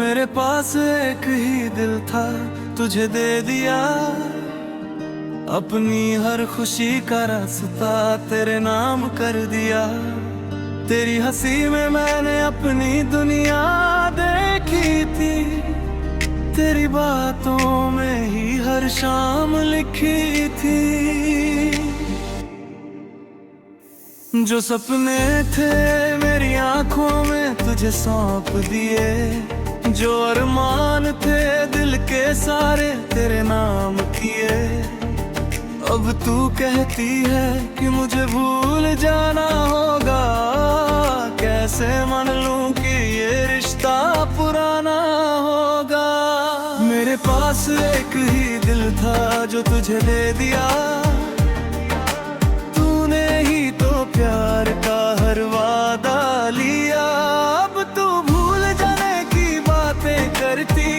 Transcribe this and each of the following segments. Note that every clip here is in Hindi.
मेरे पास एक ही दिल था, तुझे दे दिया। अपनी हर खुशी का रास्ता तेरे नाम कर दिया। तेरी हंसी में मैंने अपनी दुनिया देखी थी। तेरी बातों में ही हर शाम लिखी थी। जो सपने थे मेरी आंखों में तुझे सौंप दिए। जो अरमान थे दिल के सारे तेरे नाम किए। अब तू कहती है कि मुझे भूल जाना होगा। कैसे मान लूं कि ये रिश्ता पुराना होगा। मेरे पास एक ही दिल था जो तुझे दे दिया। तूने ही तो प्यार का हर वादा लिया। अब तू भूल जाने की बातें करती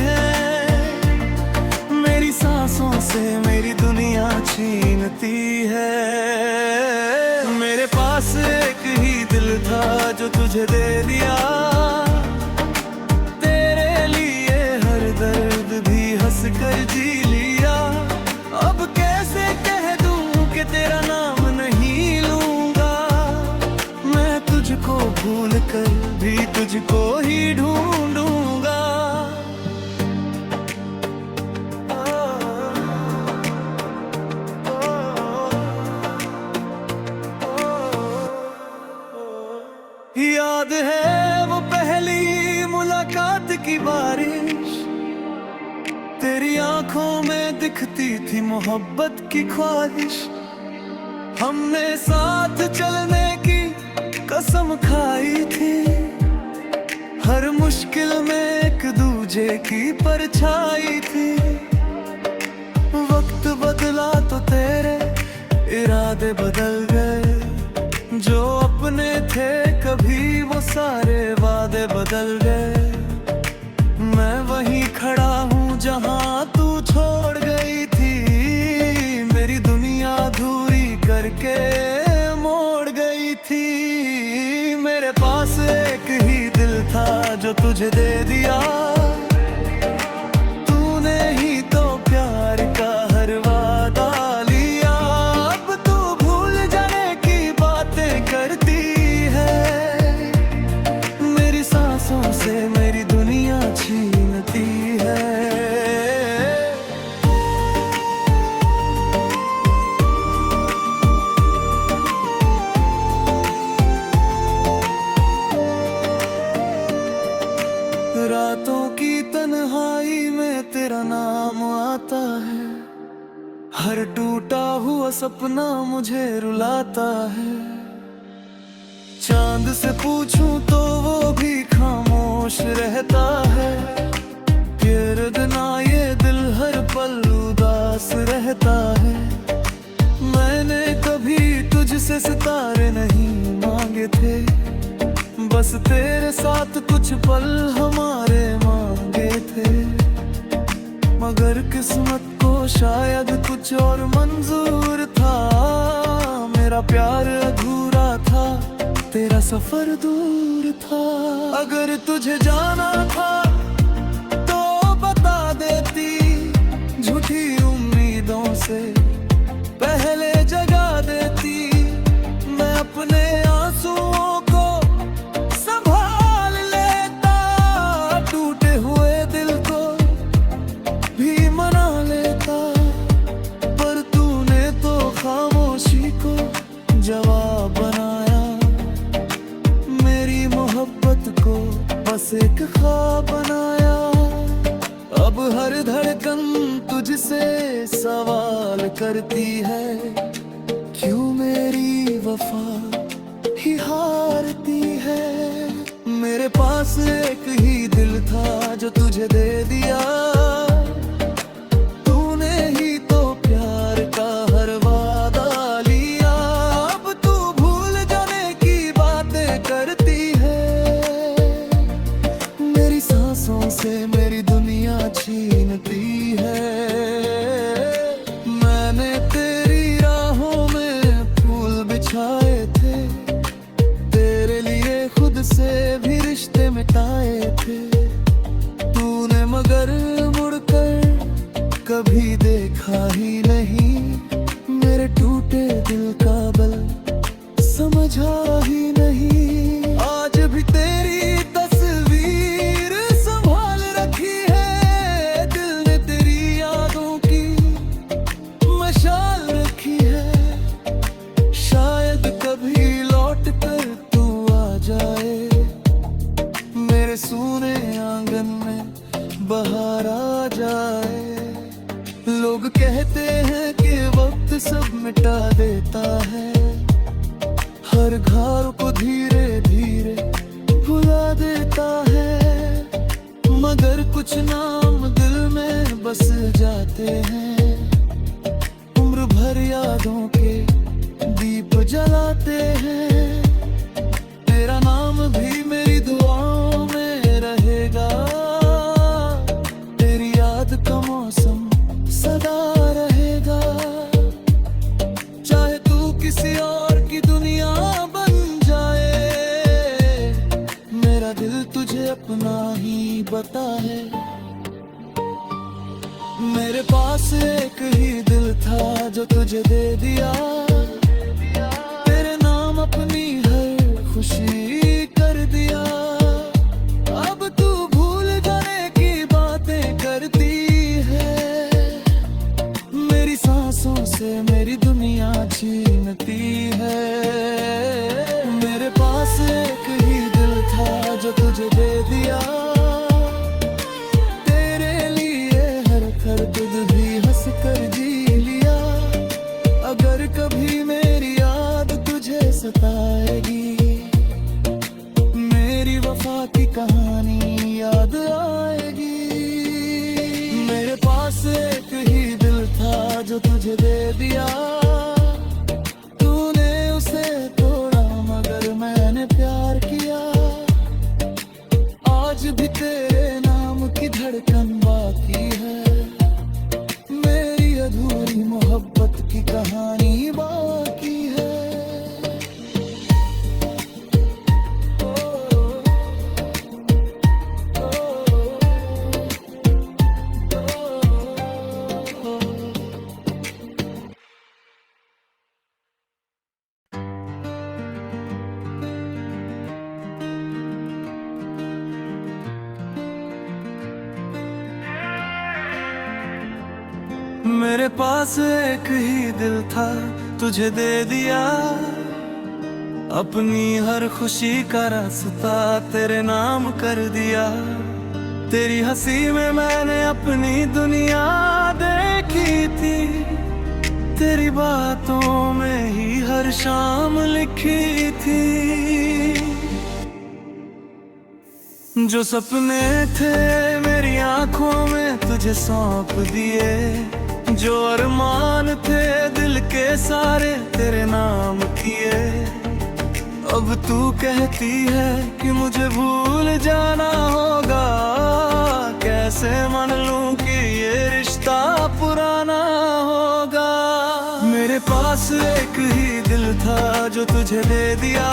है। मेरी सांसों से मेरी दुनिया छीनती है। मेरे पास एक ही दिल था जो तुझे दे दिया। तेरे लिए हर दर्द भी हंस कर जी लिया। अब कैसे कह दूं कि तेरा नाम नहीं लूंगा। मैं तुझको भूल कर भी तुझको ही ढूंढूंगा। याद है वो पहली मुलाकात की बारिश। तेरी आंखों में दिखती थी मोहब्बत की ख्वाहिश। हमने साथ चलने की कसम खाई थी। हर मुश्किल में एक दूजे की परछाई थी। वक्त बदला तो तेरे इरादे बदल गए। जो अपने थे कभी वो सारे वादे बदल गए। मैं वहीं खड़ा हूँ जहाँ तू छोड़ गई थी। मेरी दुनिया अधूरी करके मोड़ गई थी। मेरे पास एक ही दिल था जो तुझे दे दिया। तूने ही तो प्यार का हर वादा लिया। अब तू भूल जाने की बातें करती है। मेरी सांसों से मेरी दुनिया छीनती है। रातों की तन्हाई में तेरा नाम आता है। हर टूटा हुआ सपना मुझे रुलाता है। चांद से पूछूं तो वो भी खामोश रहता है। तेरे बिना ये दिल हर पल उदास रहता है। मैंने कभी तुझसे सितारे नहीं मांगे थे। बस तेरे साथ कुछ पल हमारे मांगे थे। मगर किस्मत को शायद कुछ और मंजूर था। मेरा प्यार अधूरा था, तेरा सफर दूर था। अगर तुझे जाना था तो बता देती। झूठी उम्मीदों से पहले जगा देती। मैं अपने आंसुओं को संभाल लेता। टूटे हुए दिल को भी मना लेता। पर तूने तो खामोशी को जवाब बनाया। मेरी मोहब्बत को बस एक ख्वाब बनाया। अब हर धड़कन तुझसे सवाल करती है। क्यों मेरी वफा ही हारती है। मेरे पास एक ही दिल था जो तुझे दे दिया। तूने ही तो प्यार का हर वादा लिया। अब तू भूल जाने की बातें करती है। मेरी सांसों से मेरी दुनिया छीनती है। मैंने तेरी राहों में फूल बिछाए थे। तेरे लिए खुद से भी रिश्ते मिटाए थे। कभी देखा ही नहीं, मेरे टूटे दिल का बल समझा ही नहीं। आज भी तेरी तस्वीर संभाल रखी है, दिल ने तेरी यादों की मशाल रखी है। शायद कभी लौट कर तू आ जाए, मेरे सूने आंगन में बाहर आ जाए। लोग कहते हैं कि वक्त सब मिटा देता है, हर घाव को धीरे धीरे भुला देता है। मगर कुछ नाम दिल में बस जाते हैं, उम्र भर यादों के दीप जलाते हैं। तेरा नाम भी मेरी दुआओं में रहेगा, तेरी याद का मौसम सदा रहेगा। चाहे तू किसी और की दुनिया बन जाए, मेरा दिल तुझे अपना ही बता है। मेरे पास एक ही दिल था जो तुझे दे दिया, तेरे नाम अपनी हर खुशी कर दिया। अब तू भूल जाने की बातें करती है, मेरी सांसों से मेरी दुनिया छीनती है। मेरे पास एक ही दिल था जो तुझे दे दिया, तेरे लिए हर दर्द भी हंस कर जी लिया। अगर कभी मेरी याद तुझे सताएगी, मेरी वफा की कहानी याद आएगी। मेरे पास एक ही दिल था जो तुझे दे दिया, तूने उसे तोड़ा मगर मैंने प्यार किया। आज भी तेरे नाम की धड़कन बाकी है, मेरी अधूरी मोहब्बत की कहानी बाकी है। मेरे पास एक ही दिल था तुझे दे दिया, अपनी हर खुशी का रास्ता तेरे नाम कर दिया। तेरी हंसी में मैंने अपनी दुनिया देखी थी, तेरी बातों में ही हर शाम लिखी थी। जो सपने थे मेरी आंखों में तुझे सौंप दिए, जो अरमान थे दिल के सारे तेरे नाम किए। अब तू कहती है कि मुझे भूल जाना होगा, कैसे मान लूं कि ये रिश्ता पुराना होगा। मेरे पास एक ही दिल था जो तुझे दे दिया,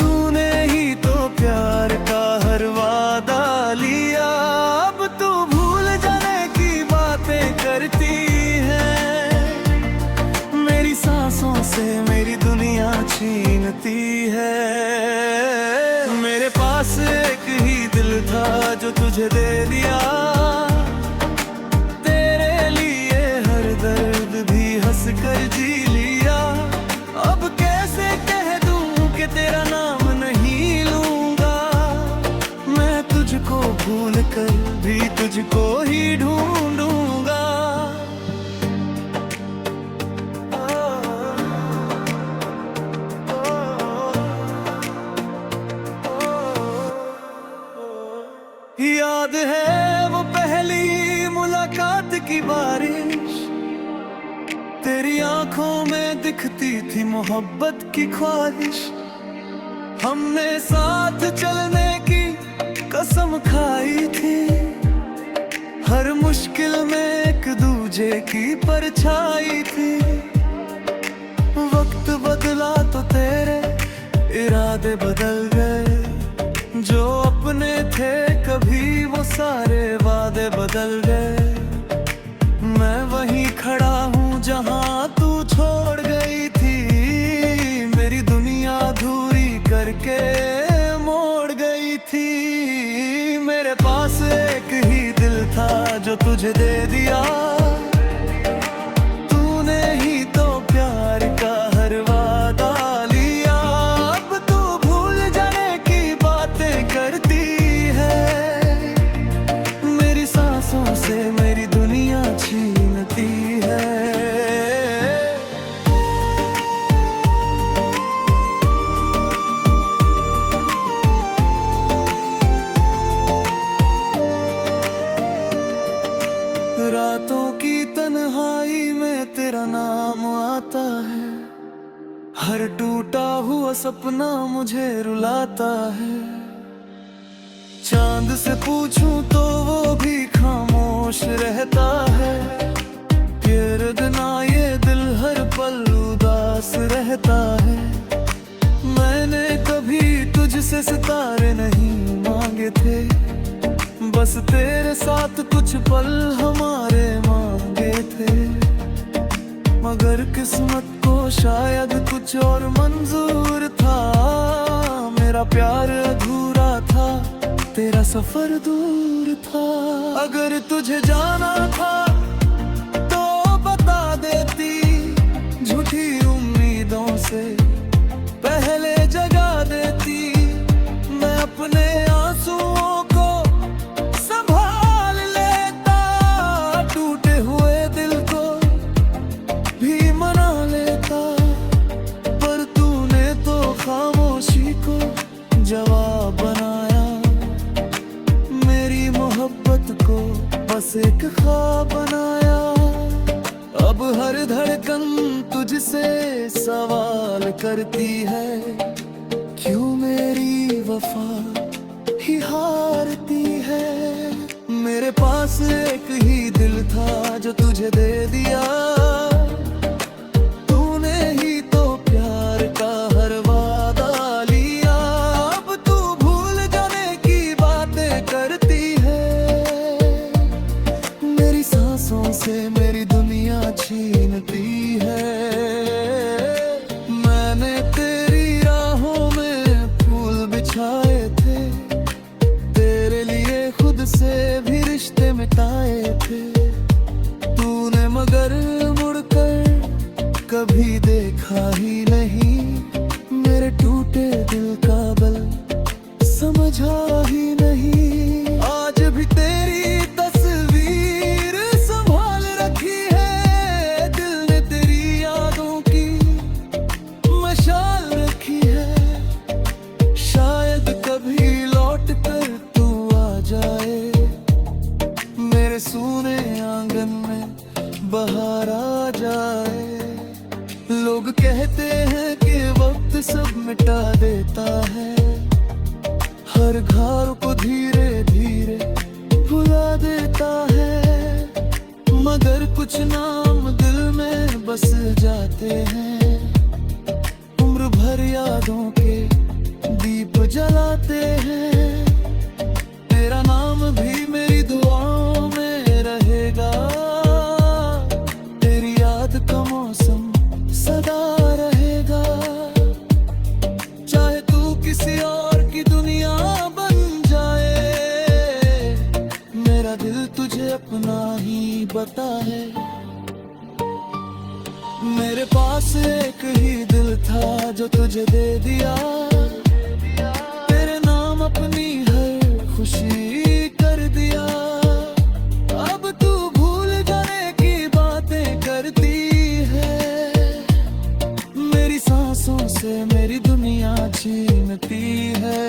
तूने ही तो प्यार का हर वादा लिया। अब तू भूल जाने की बातें करती है, मेरी सांसों से मेरी दुनिया छीनती है। मेरे पास एक ही दिल था जो तुझे दे दिया, तेरे लिए हर दर्द भी हंस कर जी लिया। अब कैसे कह दूं कि तेरा नाम नहीं लूंगा, मैं तुझको भूल कर भी तुझको ही ढूंढूंगा। याद है वो पहली मुलाकात की बारिश, तेरी आंखों में दिखती थी मोहब्बत की ख्वाहिश। हमने साथ चलने की कसम खाई थी, हर मुश्किल में एक दूजे की परछाई थी। वक्त बदला तो तेरे इरादे बदल गए, जो अपने थे कभी वो सारे वादे बदल गए। मेरे पास एक ही दिल था जो तुझे दे दिया, तूने ही तो प्यार का हर वादा लिया। अब तू भूल जाने की बातें करती है, मेरी सांसों से मेरी दुनिया छीनती है। रातों की तन्हाई में तेरा नाम आता है, हर टूटा हुआ सपना मुझे रुलाता है। चांद से पूछूं तो वो भी खामोश रहता है, तेरे बिना ये दिल हर पल उदास रहता है। मैंने कभी तुझसे सितारे नहीं मांगे थे, बस तेरे साथ कुछ पल हमारे मांगे थे। मगर किस्मत को शायद कुछ और मंजूर था, मेरा प्यार अधूरा था, तेरा सफर दूर था। अगर तुझे जाना था तो बता देती, झूठी उम्मीदों से पहले जगा देती। मैं अपने आंसुओं को संभाल लेता, टूटे हुए दिल को भी मना लेता। पर तूने तो खामोशी को जवाब बनाया, मेरी मोहब्बत को बस एक ख्वाब बनाया। अब हर धड़कन तुझसे सवाल करती है, क्यों मेरी वफा ही हारती है। मेरे पास एक ही दिल था जो तुझे दे दिया, तूने ही तो प्यार का हर वादा लिया। अब तू भूल जाने की बातें करती है, मेरी सांसों से मेरी दुनिया छीनती है। मैंने तेरी राहों में फूल बिछाए थे, तेरे लिए खुद से भी रिश्ते मिटाए थे। तूने मगर मुड़कर कभी देखा ही नहीं, मेरे टूटे दिल का बल समझा ही नहीं। आज भी तेरी तस्वीर संभाल रखी है, दिल ने तेरी यादों की मशाल रखी है। शायद कभी लौट कर तू आ जाए, मेरे सूने आंगन में बहार आ जाए। लोग कहते हैं कि वक्त सब मिटा देता है, हर घाव को धीरे धीरे भुला देता है। मगर कुछ नाम दिल में बस जाते हैं, उम्र भर यादों के दीप जलाते हैं। तेरा नाम भी मेरी दुआओं में रहेगा, तेरी याद का मौसम सदा रहेगा। चाहे तू किसी और की दुनिया बन जाए, मेरा दिल तुझे अपना ही बता है। मेरे पास एक ही दिल था जो तुझे दे दिया, तेरे नाम अपनी हर खुशी कर दिया। अब तू भूल जाने की बातें करती है, मेरी सांसों से मेरी दुनिया छीनती है।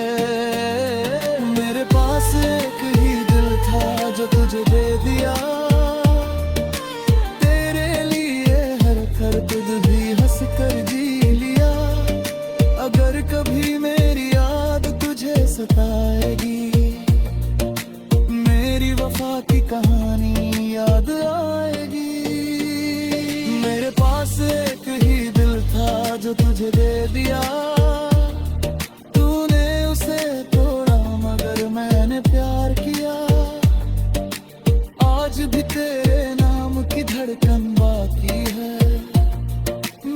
मेरे पास एक ही दिल था जो तुझे दे दिया, तेरे लिए हर करतब भी हंस कर जी लिया। अगर कभी मेरी याद तुझे सताएगी, मेरी वफा की कहानी याद आएगी। मेरे पास एक ही दिल था जो तुझे दे दिया, तूने उसे तोड़ा मगर मैंने प्यार किया। आज भी तेरे नाम की धड़कन बाकी है,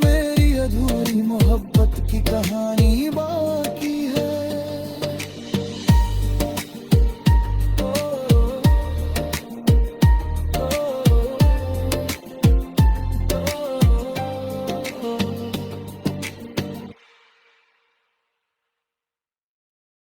मेरी अधूरी मोहब्बत की कहानी